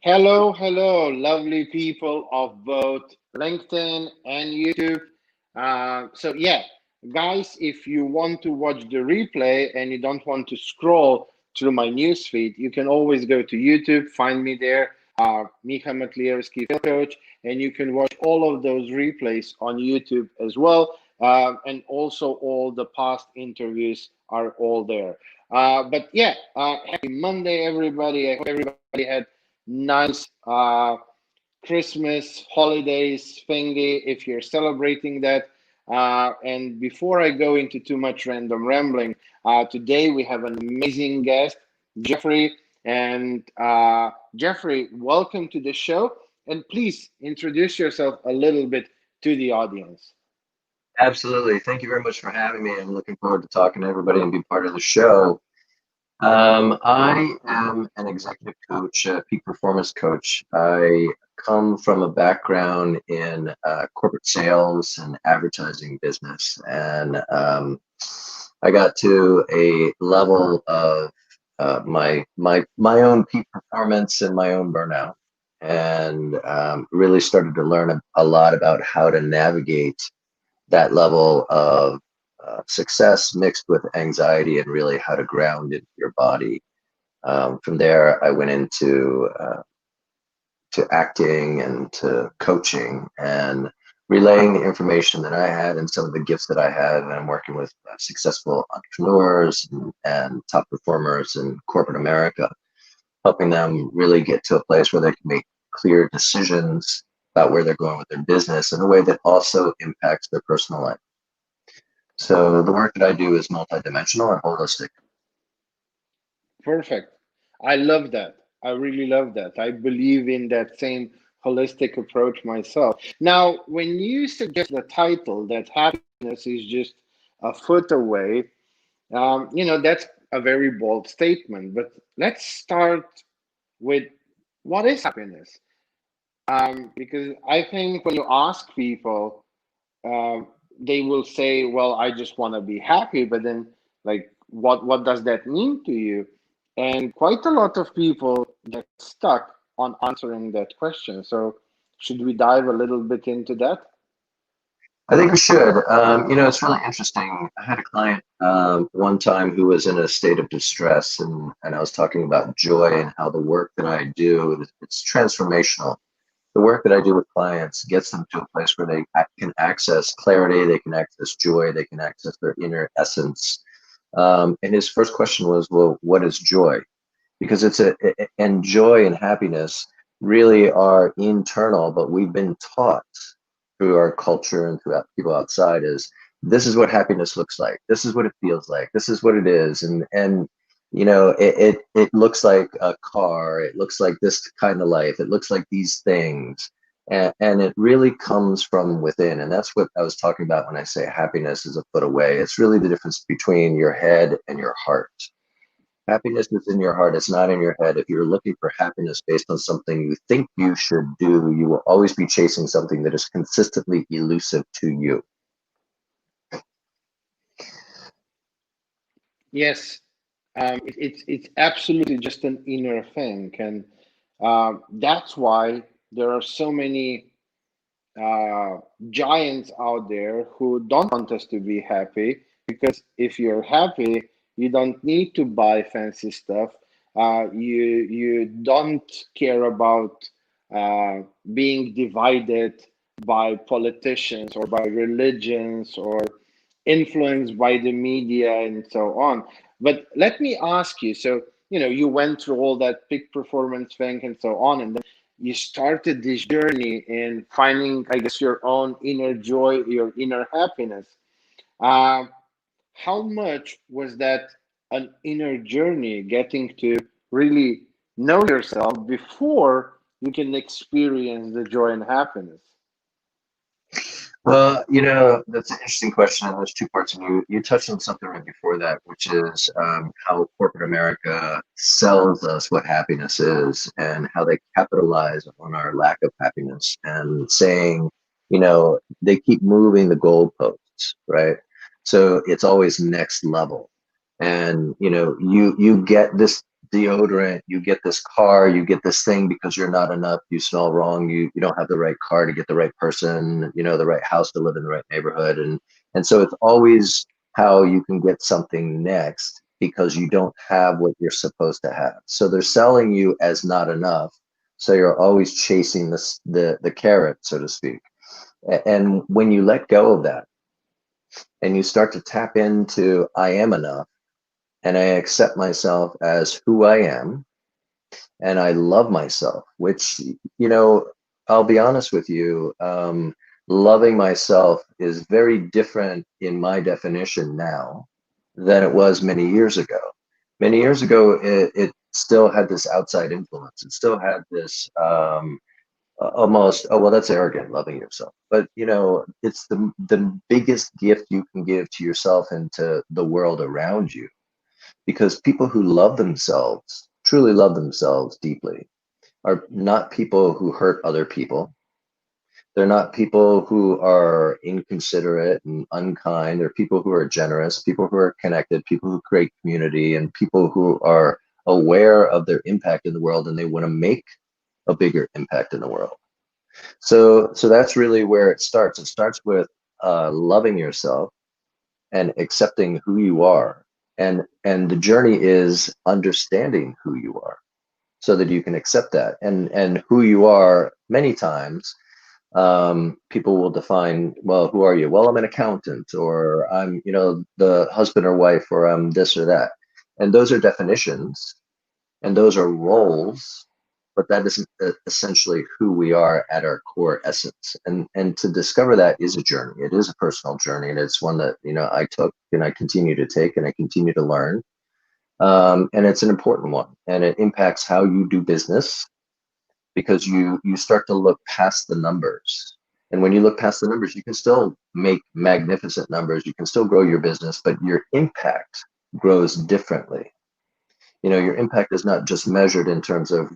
Hello, hello, lovely people of both LinkedIn and YouTube. So, guys, if you want to watch the replay and you don't want to scroll through my newsfeed, you can always go to YouTube, find me there, Micha Matlierski, Field Coach, and you can watch all of those replays on YouTube as well. And also, all the past interviews are all there. Happy Monday, everybody. I hope everybody had nice Christmas holidays thingy if you're celebrating that. And before I go into too much random rambling, today we have an amazing guest, Jeffrey. And Jeffrey, welcome to the show. And please introduce yourself a little bit to the audience. Absolutely. Thank you very much for having me. I'm looking forward to talking to everybody and be part of the show. I am an executive coach, a peak performance coach. I come from a background in corporate sales and advertising business, and I got to a level of my own peak performance and my own burnout, and really started to learn a lot about how to navigate that level of success mixed with anxiety and really how to ground into your body. From there, I went into to acting and to coaching and relaying the information that I had and some of the gifts that I had. And I'm working with successful entrepreneurs and top performers in corporate America, helping them really get to a place where they can make clear decisions about where they're going with their business in a way that also impacts their personal life. So the work that I do is multidimensional and holistic. Perfect. I love that. I really love that. I believe in that same holistic approach myself. Now, when you suggest the title that happiness is just a foot away, that's a very bold statement. But let's start with what is happiness? Because I think when you ask people, they will say, "Well, I just want to be happy," but then, like, what does that mean to you? And quite a lot of people get stuck on answering that question. So, should we dive a little bit into that? I think we should. It's really interesting. I had a client one time who was in a state of distress, and I was talking about joy and how the work that I do, it's transformational. The work that I do with clients gets them to a place where they can access clarity, they can access joy, they can access their inner essence. And his first question was, well, what is joy? Because and joy and happiness really are internal, but we've been taught through our culture and through people outside is this is what happiness looks like. This is what it feels like. This is what it is. And it looks like a car. It looks like this kind of life. It looks like these things. And it really comes from within. And that's what I was talking about when I say happiness is a foot away. It's really the difference between your head and your heart. Happiness is in your heart. It's not in your head. If you're looking for happiness based on something you think you should do, you will always be chasing something that is consistently elusive to you. Yes, it's absolutely just an inner thing, and that's why there are so many giants out there who don't want us to be happy because if you're happy, you don't need to buy fancy stuff. You don't care about uh, being divided by politicians or by religions or influenced by the media and so on. But let me ask you, so you went through all that peak performance thing and so on, and you started this journey in finding, I guess, your own inner joy, your inner happiness. Uh, how much was that an inner journey getting to really know yourself before you can experience the joy and happiness? Well, that's an interesting question. And there's two parts. And you touched on something right before that, which is how corporate America sells us what happiness is and how they capitalize on our lack of happiness and saying, they keep moving the goalposts, right? So it's always next level. And, you get deodorant, you get this car, you get this thing because you're not enough, you smell wrong, you don't have the right car to get the right person, the right house to live in the right neighborhood. And so it's always how you can get something next because you don't have what you're supposed to have. So they're selling you as not enough. So you're always chasing the carrot, so to speak. And when you let go of that and you start to tap into I am enough and I accept myself as who I am and I love myself, which, I'll be honest with you, loving myself is very different in my definition now than it was many years ago. Many years ago, it still had this outside influence. It still had this almost, oh, well, that's arrogant, loving yourself. But, it's the biggest gift you can give to yourself and to the world around you, because people who love themselves, truly love themselves deeply, are not people who hurt other people. They're not people who are inconsiderate and unkind. They're people who are generous, people who are connected, people who create community, and people who are aware of their impact in the world and they want to make a bigger impact in the world. So that's really where it starts. It starts with loving yourself and accepting who you are. And the journey is understanding who you are so that you can accept that. And who you are, many times people will define, well, who are you? Well, I'm an accountant, or I'm, the husband or wife, or I'm this or that. And those are definitions and those are roles, but that isn't essentially who we are at our core essence. And to discover that is a journey. It is a personal journey, and it's one that I took and I continue to take and I continue to learn. And it's an important one, and it impacts how you do business because you start to look past the numbers. And when you look past the numbers, you can still make magnificent numbers. You can still grow your business, but your impact grows differently. Your impact is not just measured in terms of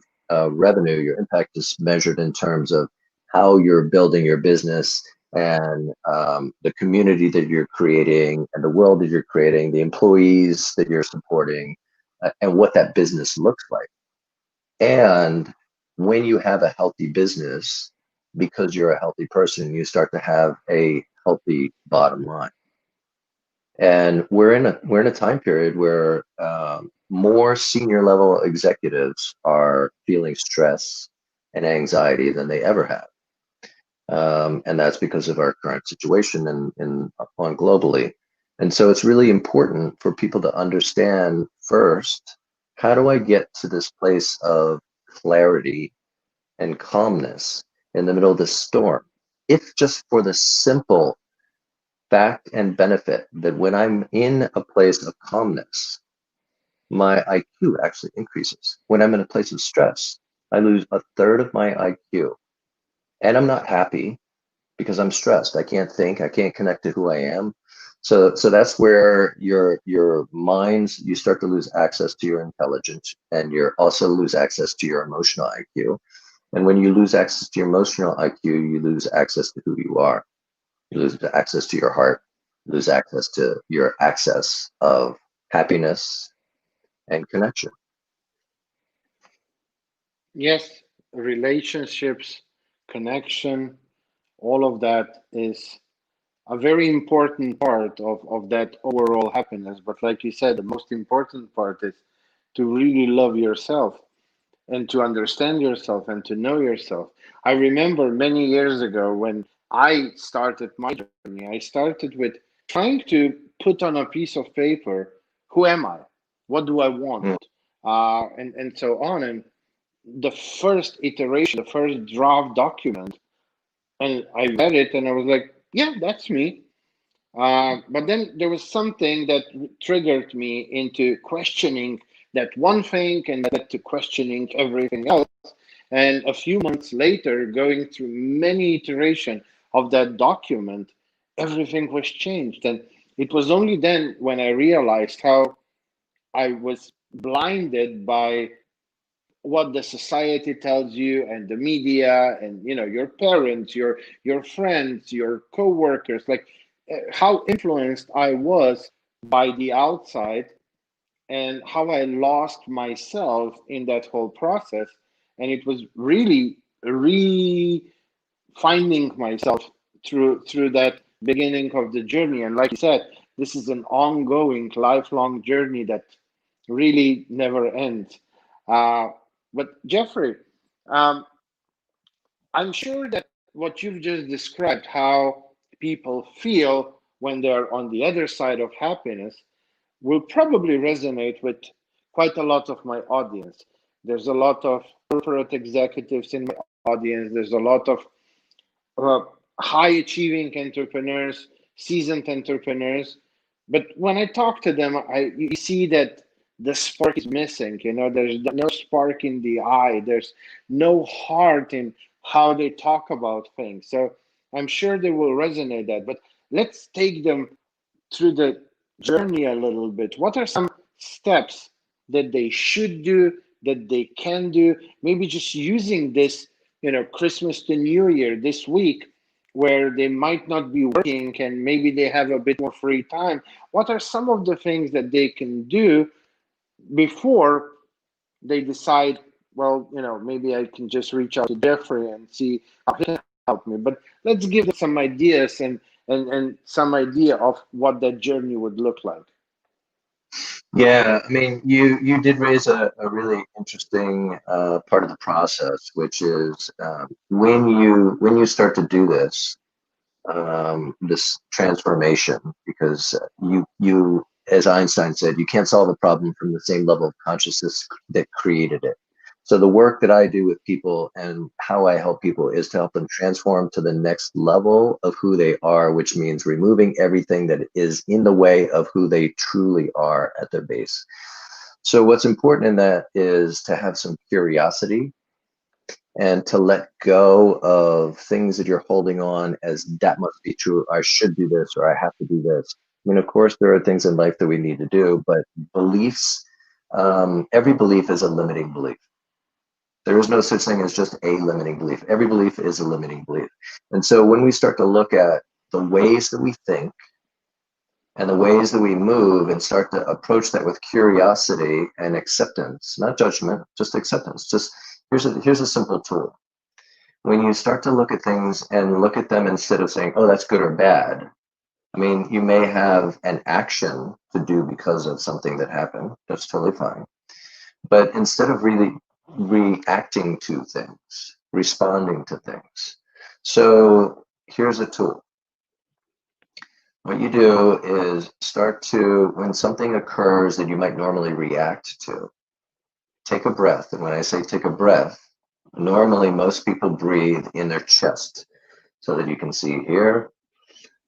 revenue. Your impact is measured in terms of how you're building your business and the community that you're creating and the world that you're creating, the employees that you're supporting, and what that business looks like. And when you have a healthy business, because you're a healthy person, you start to have a healthy bottom line. And we're in a time period where more senior level executives are feeling stress and anxiety than they ever have, and that's because of our current situation and on globally. And so it's really important for people to understand first, how do I get to this place of clarity and calmness in the middle of this storm? If just for the simple fact and benefit that when I'm in a place of calmness, my IQ actually increases. When I'm in a place of stress, I lose a third of my IQ. And I'm not happy because I'm stressed. I can't think, I can't connect to who I am. So that's where your minds, you start to lose access to your intelligence, and you also lose access to your emotional IQ. And when you lose access to your emotional IQ, you lose access to who you are. You lose access to your heart, you lose access to your access of happiness and connection. Yes, relationships, connection, all of that is a very important part of that overall happiness. But like you said, the most important part is to really love yourself and to understand yourself and to know yourself. I remember many years ago when I started my journey, I started with trying to put on a piece of paper, who am I? What do I want? Mm, And so on. And the first iteration, the first draft document, and I read it and I was like, yeah, that's me. But then there was something that triggered me into questioning that one thing and led to questioning everything else. And a few months later, going through many iterations of that document, everything was changed. And it was only then when I realized how I was blinded by what the society tells you and the media and your parents, your friends, your co-workers, like how influenced I was by the outside and how I lost myself in that whole process. And it was really finding myself through that beginning of the journey. And like you said, this is an ongoing, lifelong journey that really never ends. Uh, but Jeffrey, um, I'm sure that what you've just described, how people feel when they're on the other side of happiness, will probably resonate with quite a lot of my audience. There's a lot of corporate executives in my audience. There's a lot of uh, high achieving entrepreneurs, seasoned entrepreneurs. But when I talk to them, you see that the spark is missing. You know, there's no spark in the eye. There's no heart in how they talk about things. So I'm sure they will resonate that. But let's take them through the journey a little bit. What are some steps that they should do, that they can do? Maybe just using this, Christmas to New Year this week, where they might not be working and maybe they have a bit more free time. What are some of the things that they can do before they decide, well, maybe I can just reach out to Jeffrey and see how he can help me? But let's give them some ideas and some idea of what that journey would look like. Yeah, I mean, you did raise a really interesting part of the process, which is when you start to do this, this transformation, because you, as Einstein said, you can't solve a problem from the same level of consciousness that created it. So the work that I do with people and how I help people is to help them transform to the next level of who they are, which means removing everything that is in the way of who they truly are at their base. So what's important in that is to have some curiosity and to let go of things that you're holding on as that must be true. I should do this or I have to do this. I mean, of course, there are things in life that we need to do, but beliefs, every belief is a limiting belief. There is no such thing as just a limiting belief. Every belief is a limiting belief. And so when we start to look at the ways that we think and the ways that we move and start to approach that with curiosity and acceptance, not judgment, just acceptance. Just here's a simple tool. When you start to look at things and look at them instead of saying, oh, that's good or bad. I mean, you may have an action to do because of something that happened. That's totally fine. But instead of really reacting to things, responding to things. So here's a tool. What you do is start to, when something occurs that you might normally react to, take a breath. And when I say take a breath, normally most people breathe in their chest so that you can see here.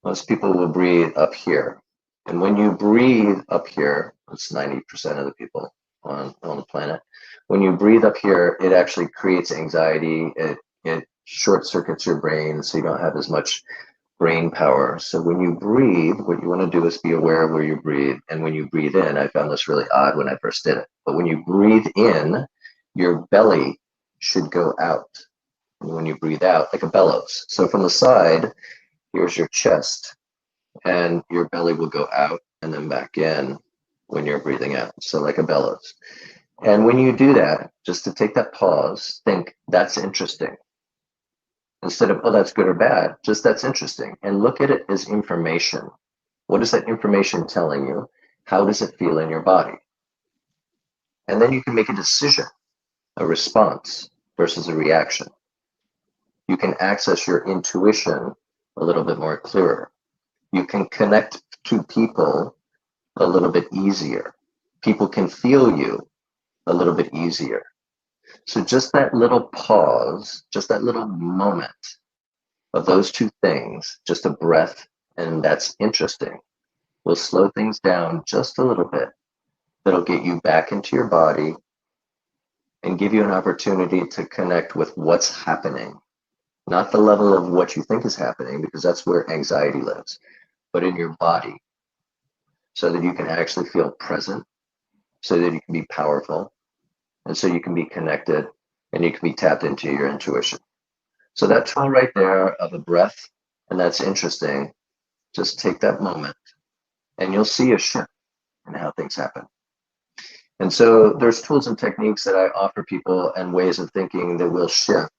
Most people will breathe up here. And when you breathe up here, it's 90% of the people on the planet. When you breathe up here, it actually creates anxiety. It short circuits your brain so you don't have as much brain power. So when you breathe, what you want to do is be aware of where you breathe. And when you breathe in, I found this really odd when I first did it, but when you breathe in, your belly should go out. And when you breathe out, like a bellows. So from the side, here's your chest, and your belly will go out and then back in when you're breathing out. So like a bellows. And when you do that, just to take that pause, think that's interesting. Instead of, oh, that's good or bad, just that's interesting. And look at it as information. What is that information telling you? How does it feel in your body? And then you can make a decision, a response versus a reaction. You can access your intuition a little bit more clearer. You can connect to people a little bit easier. People can feel you a little bit easier. So just that little pause, just that little moment of those two things, just a breath, and that's interesting, will slow things down just a little bit. That'll get you back into your body and give you an opportunity to connect with what's happening. Not the level of what you think is happening, because that's where anxiety lives, but in your body, so that you can actually feel present, so that you can be powerful, and so you can be connected and you can be tapped into your intuition. So that tool right there of a breath, and that's interesting, just take that moment and you'll see a shift in how things happen. And so there's tools and techniques that I offer people and ways of thinking that will shift,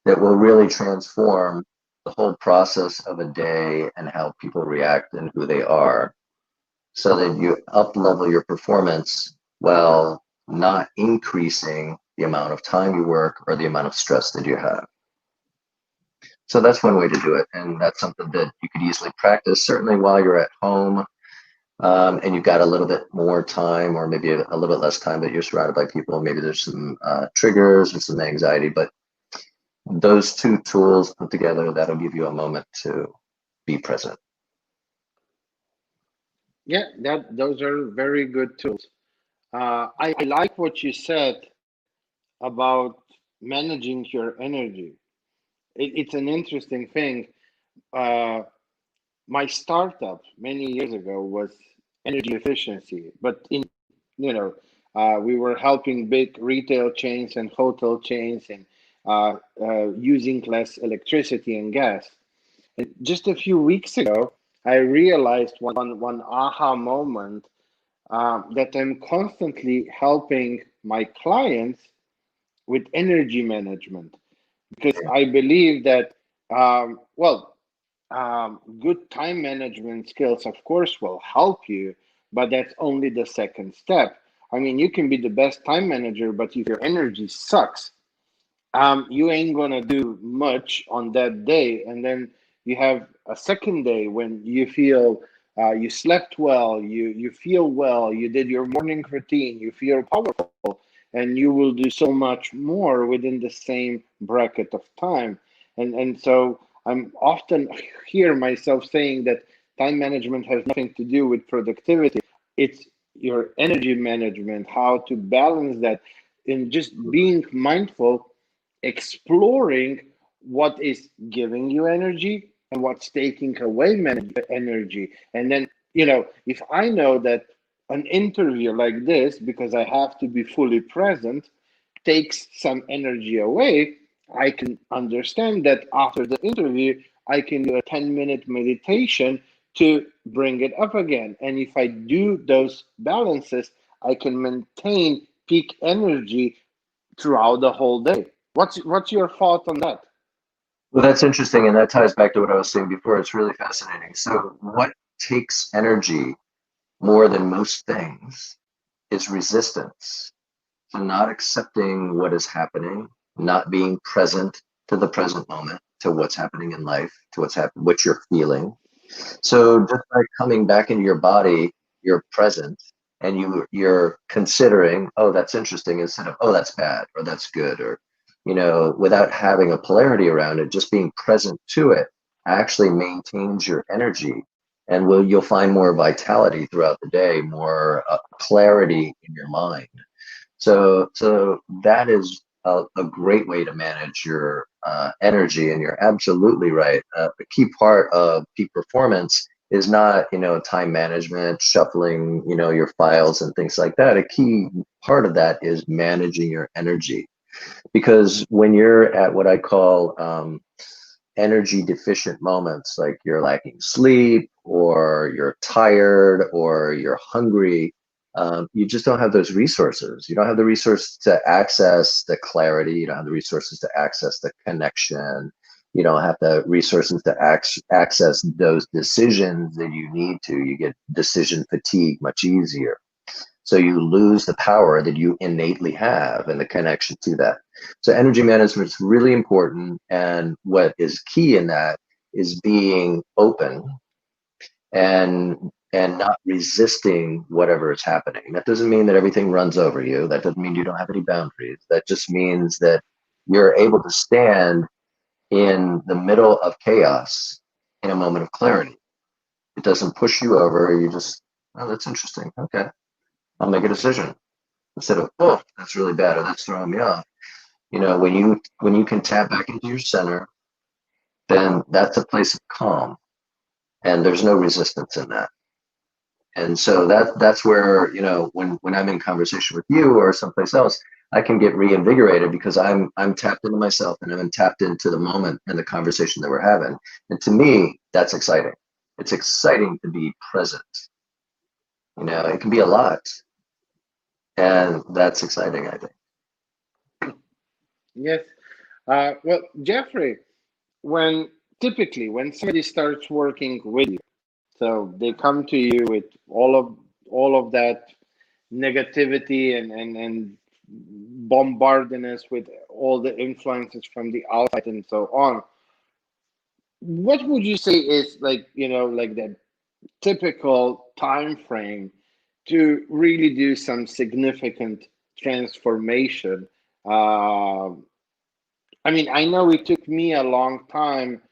that will really transform the whole process of a day and how people react and who they are, so that you up level your performance while not increasing the amount of time you work or the amount of stress that you have. So that's one way to do it. And that's something that you could easily practice, certainly while you're at home, and you've got a little bit more time, or maybe a little bit less time, but you're surrounded by people. Maybe there's some triggers or some anxiety, but those two tools put together, that'll give you a moment to be present. Yeah, that those are very good tools. I like what you said about managing your energy. It's an interesting thing. Uh, my startup many years ago was energy efficiency, but you know we were helping big retail chains and hotel chains and using less electricity and gas. And just a few weeks ago, I realized one aha moment, that I'm constantly helping my clients with energy management, because I believe that well, good time management skills, of course, will help you, but that's only the second step. I mean, you can be the best time manager, but if your energy sucks, you ain't gonna do much on that day. And then you have a second day when you feel you slept well, you feel well, you did your morning routine, you feel powerful, and you will do so much more within the same bracket of time. And so I'm often hear myself saying that time management has nothing to do with productivity. It's your energy management, how to balance that in just being mindful, exploring what is giving you energy and what's taking away energy. And then, if I know that an interview like this, because I have to be fully present, takes some energy away, I can understand that after the interview, I can do a 10-minute meditation to bring it up again. And if I do those balances, I can maintain peak energy throughout the whole day. What's your thought on that? Well, that's interesting, and that ties back to what I was saying before. It's really fascinating. So, what takes energy more than most things is resistance. So, not accepting what is happening, not being present to the present moment, to what's happening in life, to what you're feeling. So, just by coming back into your body, you're present, and you're considering, oh, that's interesting, instead of, oh, that's bad, or that's good, or without having a polarity around it, just being present to it actually maintains your energy, and you'll find more vitality throughout the day, more clarity in your mind. So that is a great way to manage your energy, and you're absolutely right. A key part of peak performance is not, time management, shuffling, your files and things like that. A key part of that is managing your energy, because when you're at what I call energy deficient moments, like you're lacking sleep, or you're tired, or you're hungry, you just don't have those resources. You don't have the resources to access the clarity. You don't have the resources to access the connection. You don't have the resources to access those decisions that you need to. You get decision fatigue much easier. So you lose the power that you innately have and the connection to that. So energy management is really important. And what is key in that is being open and not resisting whatever is happening. That doesn't mean that everything runs over you. That doesn't mean you don't have any boundaries. That just means that you're able to stand in the middle of chaos in a moment of clarity. It doesn't push you over. You just, oh, that's interesting. Okay, I'll make a decision, instead of, oh, that's really bad, or that's throwing me off. When you can tap back into your center, then that's a place of calm, and there's no resistance in that. And so that's where, when I'm in conversation with you or someplace else, I can get reinvigorated, because I'm tapped into myself, and I'm tapped into the moment and the conversation that we're having. And to me, that's exciting. It's exciting to be present. It can be a lot. And that's exciting, I think. Yes. Well, Jeffrey, when typically when somebody starts working with you, so they come to you with all of that negativity and bombarding us with all the influences from the outside and so on. What would you say is like, like the typical time frame to really do some significant transformation? Um I mean, I know it took me a long time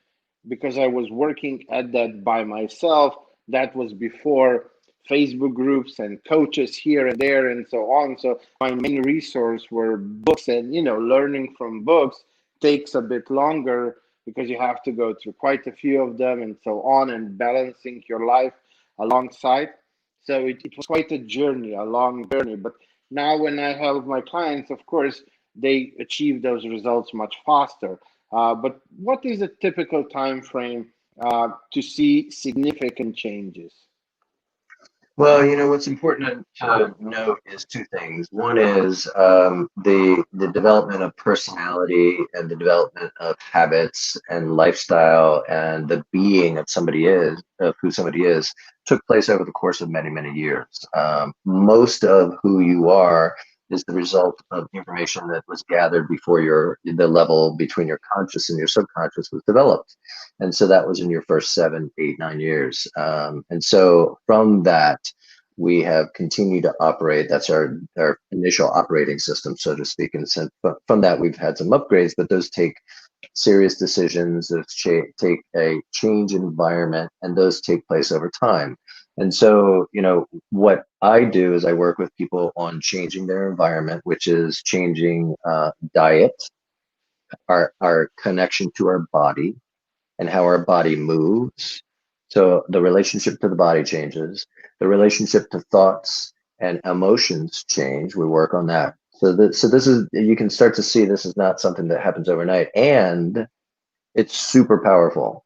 because I was working at that by myself. That was before Facebook groups and coaches here and there and so on. So my main resource were books, and learning from books takes a bit longer because you have to go through quite a few of them and so on, and balancing your life alongside. So it was quite a journey, a long journey. But now when I help my clients, of course, they achieve those results much faster. But what is a typical time frame to see significant changes? Well, what's important to note is two things. One is the development of personality and the development of habits and lifestyle and the being of who somebody is took place over the course of many, many years. Most of who you are is the result of information that was gathered before the level between your conscious and your subconscious was developed. And so that was in your first 7, 8, 9 years. And so from that, we have continued to operate. That's our initial operating system, so to speak. And so from that, we've had some upgrades, but those take serious decisions, take a change in environment, and those take place over time. And so, what I do is I work with people on changing their environment, which is changing diet, our connection to our body, and how our body moves. So the relationship to the body changes, the relationship to thoughts and emotions change. We work on that. So this is, you can start to see this is not something that happens overnight, and it's super powerful.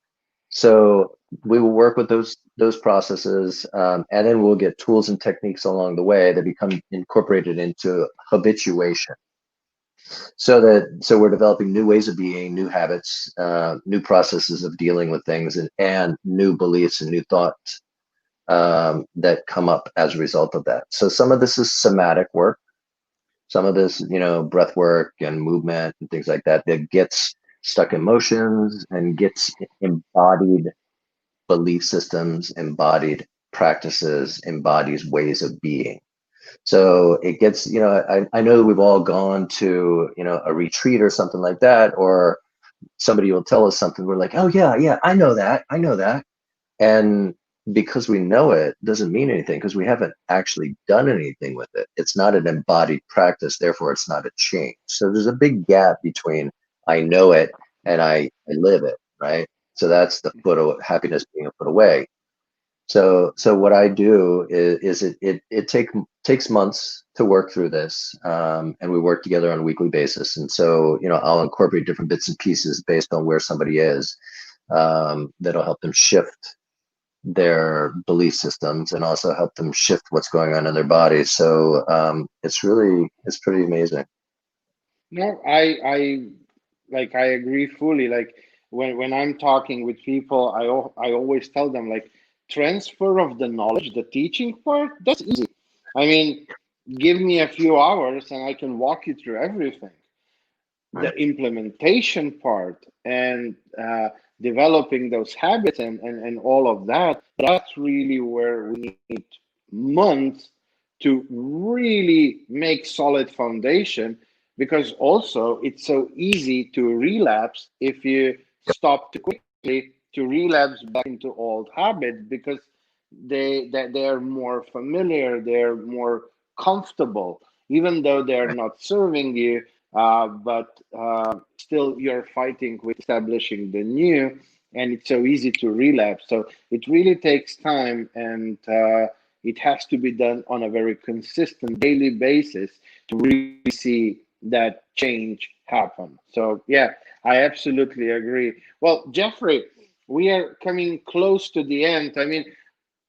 So we will work with those processes, and then we'll get tools and techniques along the way that become incorporated into habituation, so we're developing new ways of being, new habits, new processes of dealing with things, and new beliefs and new thoughts that come up as a result of that. So some of this is somatic work, some of this, breath work and movement and things like that, that gets stuck emotions and gets embodied belief systems, embodied practices, embodies ways of being. So it gets, I know we've all gone to, a retreat or something like that, or somebody will tell us something. We're like, oh yeah, yeah, I know that. I know that. And because we know it doesn't mean anything because we haven't actually done anything with it. It's not an embodied practice. Therefore, it's not a change. So there's a big gap between I know it and I live it, right? So that's the foot of happiness being a foot away. So what I do is it takes months to work through this, and we work together on a weekly basis. And so I'll incorporate different bits and pieces based on where somebody is, that'll help them shift their belief systems and also help them shift what's going on in their body. So it's pretty amazing. No, I agree fully. Like when I'm talking with people, I always tell them like transfer of the knowledge, the teaching part, that's easy. I mean, give me a few hours and I can walk you through everything. The Right. implementation part and developing those habits and all of that, that's really where we need months to really make solid foundation, because also it's so easy to relapse if you stop too quickly, to relapse back into old habits because they're more familiar, they're more comfortable, even though they're Right. not serving you, but still you're fighting with establishing the new, and it's so easy to relapse. So it really takes time, and it has to be done on a very consistent daily basis to really see that change happen. So yeah, I absolutely agree. Well, Jeffrey, we are coming close to the end. I mean,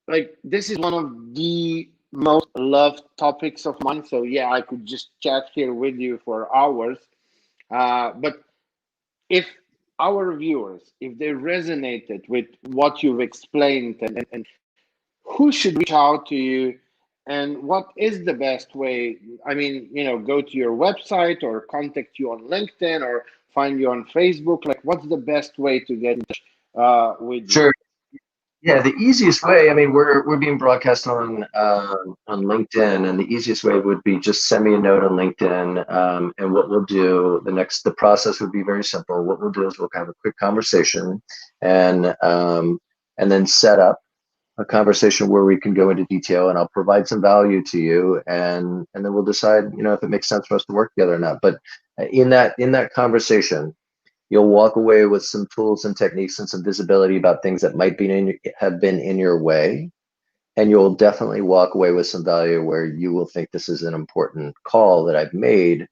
like this is one of the most love topics of mine. So yeah, I could just chat here with you for hours. But if our viewers, if they resonated with what you've explained, and who should reach out to you, and what is the best way? I mean, go to your website or contact you on LinkedIn or find you on Facebook. Like, what's the best way to get in touch with you? Sure. Yeah, the easiest way, I mean, we're being broadcast on LinkedIn, and the easiest way would be just send me a note on LinkedIn. And what we'll do, the process would be very simple. What we'll do is we'll have a quick conversation, and and then set up a conversation where we can go into detail, and I'll provide some value to you, and then we'll decide, if it makes sense for us to work together or not. But in that conversation, you'll walk away with some tools and techniques and some visibility about things that might have been in your way. And you'll definitely walk away with some value where you will think this is an important call that I've made.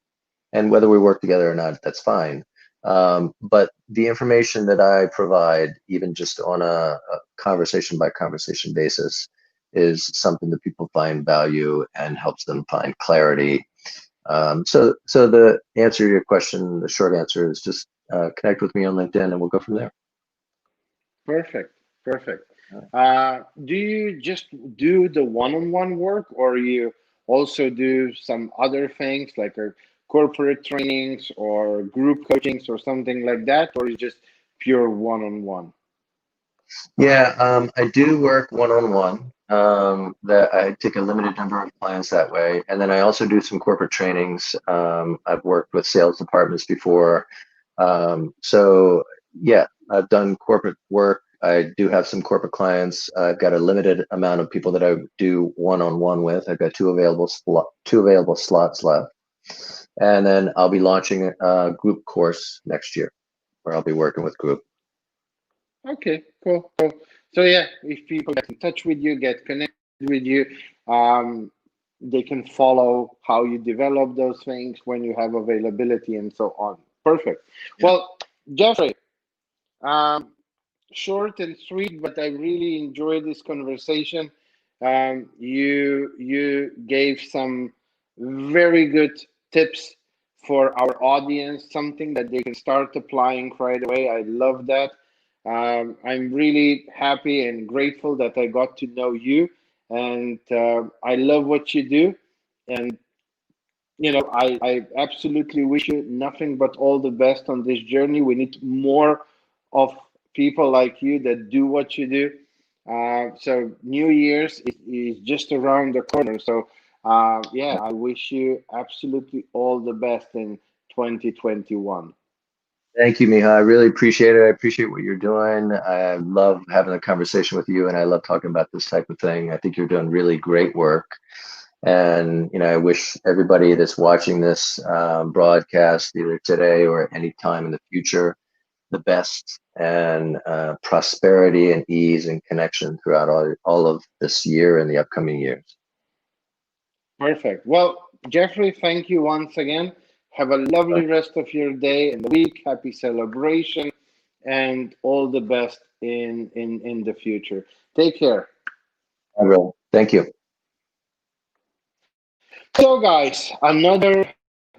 And whether we work together or not, that's fine. But the information that I provide, even just on a conversation by conversation basis, is something that people find value and helps them find clarity. So the answer to your question, the short answer is just connect with me on LinkedIn, and we'll go from there. Perfect, perfect. Do you just do the one-on-one work, or you also do some other things like corporate trainings or group coachings or something like that, or is just pure one-on-one? Yeah, I do work one-on-one. That I take a limited number of clients that way, and then I also do some corporate trainings. I've worked with sales departments before, so yeah, I've done corporate work. I do have some corporate clients. I've got a limited amount of people that I do one-on-one with. I've got two available slots left, and then I'll be launching a group course next year where I'll be working with group. Okay, cool, cool. So yeah, if people get in touch with you, get connected with you, um, they can follow how you develop those things when you have availability and so on. Perfect. Yeah. Well, Jeffrey, um, short and sweet, but I really enjoyed this conversation. You gave some very good tips for our audience, something that they can start applying right away. I love that. I'm really happy and grateful that I got to know you, and I love what you do. And I absolutely wish you nothing but all the best on this journey. We need more of people like you that do what you do. So New Year's is just around the corner. So yeah, I wish you absolutely all the best in 2021. Thank you, Miha. I really appreciate it. I appreciate what you're doing. I love having a conversation with you, and I love talking about this type of thing. I think you're doing really great work. And, I wish everybody that's watching this broadcast, either today or at any time in the future, the best and prosperity and ease and connection throughout all of this year and the upcoming years. Perfect. Well, Jeffrey, thank you once again. Have a lovely rest of your day and the week. Happy celebration and all the best in the future. Take care. I will. Thank you. So, guys, another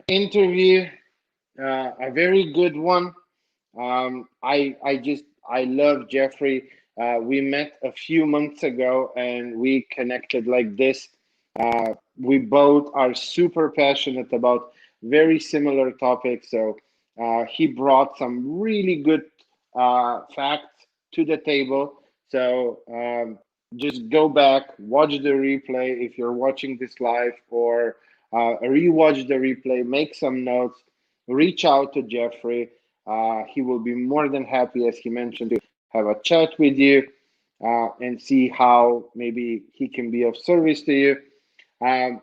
interview, a very good one. I love Jeffrey. We met a few months ago and we connected like this. We both are super passionate about very similar topics. So he brought some really good facts to the table. So just go back, watch the replay if you're watching this live, or rewatch the replay, make some notes, reach out to Jeffrey. He will be more than happy, as he mentioned, to have a chat with you and see how maybe he can be of service to you. Um,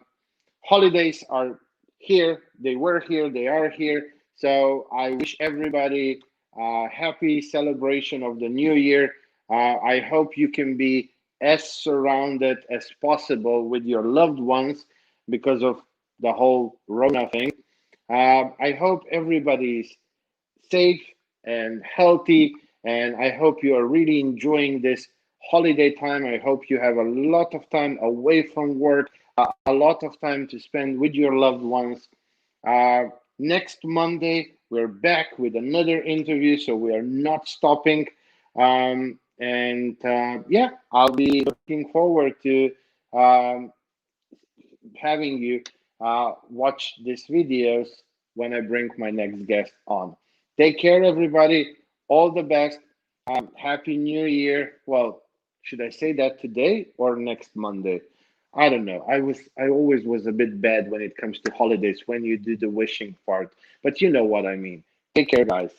Holidays are here, they were here, they are here. So I wish everybody a happy celebration of the new year. I hope you can be as surrounded as possible with your loved ones because of the whole Rona thing. I hope everybody's safe and healthy. And I hope you are really enjoying this holiday time. I hope you have a lot of time away from work, a lot of time to spend with your loved ones. Uh, Next Monday, we're back with another interview, so we are not stopping. And yeah, I'll be looking forward to um, having you watch these videos when I bring my next guest on. Take care, everybody. All the best. Happy New Year. Well, should I say that today or next Monday? I don't know. I always was a bit bad when it comes to holidays when you do the wishing part, but you know what I mean. Take care, guys.